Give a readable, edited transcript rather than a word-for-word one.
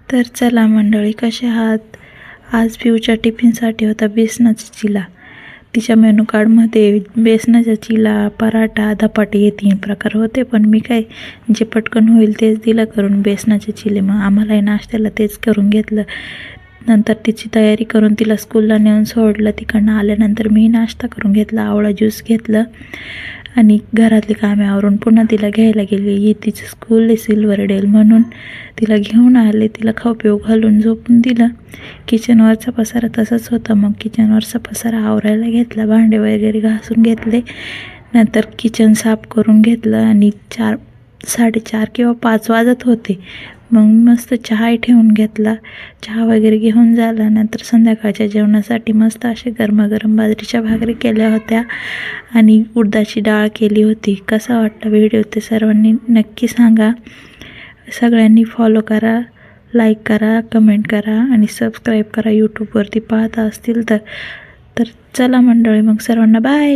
तर चला मंडळी, कसे आहात? आज पिऊच्या टिफिनसाठी होता बेसनाचा चिला. तिच्या मेनू कार्डमध्ये बेसनाचा चिला, पराठा, धपाटे हे 3 प्रकार होते, पण मी काय जे पटकन होईल तेच दिलं करून बेसनाचे चिले. मग आम्हालाही नाश्त्याला तेच करून घेतलं. नंतर तिची तयारी करून तिला स्कूलला नेऊन सोडलं. तिकडनं आल्यानंतर मी नाश्ता करून घेतला, आवळा ज्यूस घेतलं आणि घरातली कामे आवरून पुन्हा तिला घ्यायला गेली. ही तिचं स्कूल आहे सिल्वरडेल म्हणून. तिला घेऊन आले, तिला खाऊ पिऊ घालून झोपून दिलं. किचनवरचा पसारा तसाच होता. मग किचनवरचा पसारा आवरायला घेतला, भांडे वगैरे घासून घेतले. नंतर किचन साफ करून घेतलं आणि 4:30 किंवा 5 वाजत होते. मग मस्त चहाही ठेवून घेतला. चहा वगैरे घेऊन झाला. नंतर संध्याकाळच्या जेवणासाठी मस्त असे गरमागरम बाजरीच्या भाकरी केल्या होत्या आणि उडदाची डाळ केली होती. कसा वाटला व्हिडिओ ते सर्वांनी नक्की सांगा. सगळ्यांनी फॉलो करा, लाईक करा, कमेंट करा आणि सबस्क्राईब करा यूट्यूबवरती पाहता असतील तर. चला मंडळी, मग सर्वांना बाय.